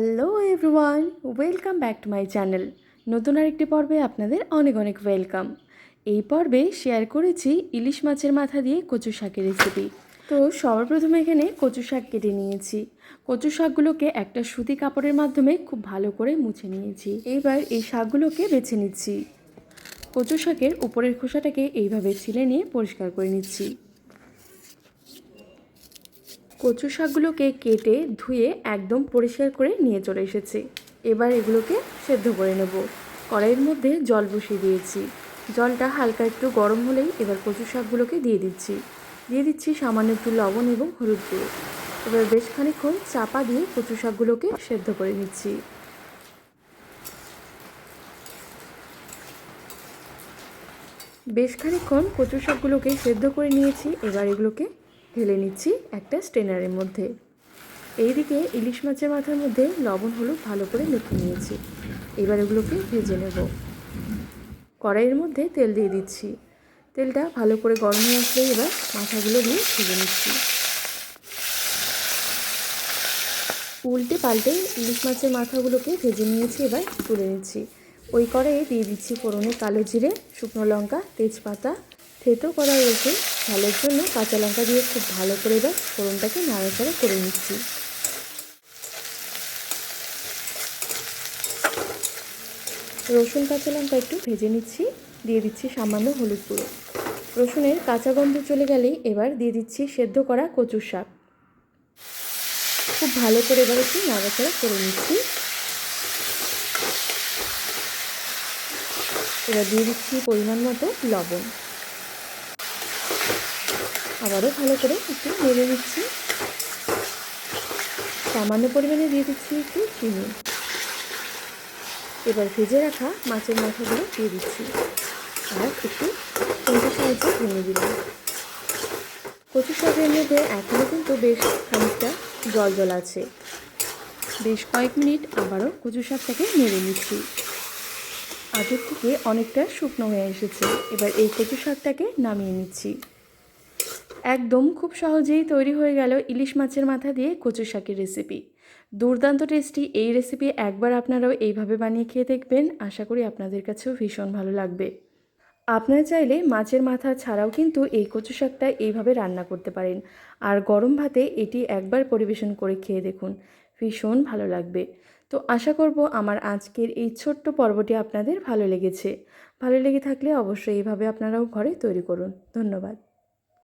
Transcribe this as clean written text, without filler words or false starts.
Hello everyone, welcome back to my channel. নতুন আরেকটি পর্বে আপনাদের অনেক অনেক ওয়েলকাম। এই পর্বে শেয়ার করেছি ইলিশ মাছের মাথা দিয়ে কচু শাকের রেসিপি। তো সবার প্রথমে এখানে কচু শাক কেটে নিয়েছি। কচু শাকগুলোকে একটা সুতি কাপড়ের মাধ্যমে খুব ভালো করে মুছে নিয়েছি। এইবার এই শাকগুলোকে বেছে নিচ্ছি। কচু শাকের উপরের খোসাটাকে এইভাবে ছিলে নিয়ে পরিষ্কার করে নিচ্ছি। কচু শাকগুলোকে কেটে ধুয়ে একদম পরিষ্কার করে নিয়ে চলে এসেছি। এবার এগুলোকে সেদ্ধ করে নেব। কড়াইয়ের মধ্যে জল বসিয়ে দিয়েছি। জলটা হালকা একটু গরম হলেই এবার কচু শাকগুলোকে দিয়ে দিচ্ছি সামান্য একটু লবণ এবং হলুদ গুঁড়ো। এবার বেশ খানিকক্ষণ চাপা দিয়ে কচু শাকগুলোকে সেদ্ধ করে নিচ্ছি। বেশ খানিকক্ষণ কচু শাকগুলোকে সেদ্ধ করে নিয়েছি। এবার এগুলোকে ঢেলে নিচ্ছি একটা স্ট্রেনারের মধ্যে। এইদিকে ইলিশ মাছের মাথার মধ্যে লবণ হলুদ ভালো করে মেখে নিয়েছি। এবার এগুলোকে ভেজে নেব। কড়াইয়ের মধ্যে তেল দিয়ে দিচ্ছি। তেলটা ভালো করে গরম হয়ে আসলে এবার মাথাগুলো দিয়ে ভেজে নিচ্ছি। উল্টে পাল্টে ইলিশ মাছের মাথাগুলোকে ভেজে নিয়েছি। এবার তুলে নিচ্ছি। ওই কড়াইয়ে দিয়ে দিচ্ছি ফোড়নে কালো জিরে, শুকনো লঙ্কা, তেজপাতা, থেতো করা রয়েছে ঝালের জন্য কাঁচা লঙ্কা দিয়ে খুব ভালো করে এবার ফোড়নটাকে নাড়াচাড়া করে নিচ্ছি। রসুন কাঁচা লঙ্কা একটু ভেজে নিচ্ছি। দিয়ে দিচ্ছি সামান্য হলুদ গুঁড়ো। রসুনের কাঁচা গন্ধ চলে গেলেই এবার দিয়ে দিচ্ছি সেদ্ধ করা কচুর শাক। খুব ভালো করে এবার একটু নাড়াচাড়া করে নিচ্ছি। এবার দিয়ে দিচ্ছি পরিমাণ মতো লবণ। আবারও ভালো করে একটু নেড়ে নিচ্ছি। সামান্য পরিমাণে দিয়ে দিচ্ছি একটু চিনি। এবার ভেজে রাখা মাছের মাথাগুলো দিয়ে দিচ্ছি আর একটু চামচের সাহায্যে ভেঙে দিলাম। কচু শাকের মধ্যে এখনও কিন্তু বেশ খানিকটা জল জল আছে। বেশ কয়েক মিনিট আবারও কচু শাকটাকে নেড়ে নিচ্ছি। আগের থেকে অনেকটা শুকনো হয়ে এসেছে। এবার এই কচু শাকটাকে নামিয়ে নিচ্ছি। একদম খুব সহজেই তৈরি হয়ে গেল ইলিশ মাছের মাথা দিয়ে কচু শাকের রেসিপি। দুর্দান্ত টেস্টি এই রেসিপি একবার আপনারাও এইভাবে বানিয়ে খেয়ে দেখবেন। আশা করি আপনাদের কাছেও ভীষণ ভালো লাগবে। আপনারা চাইলে মাছের মাথা ছাড়াও কিন্তু এই কচু শাকটা এইভাবে রান্না করতে পারেন। আর গরম ভাতে এটি একবার পরিবেশন করে খেয়ে দেখুন, ভীষণ ভালো লাগবে। তো আশা করব আমার আজকের এই ছোট্ট পর্বটি আপনাদের ভালো লেগেছে। ভালো লেগে থাকলে অবশ্যই এইভাবে আপনারাও ঘরে তৈরি করুন। ধন্যবাদ।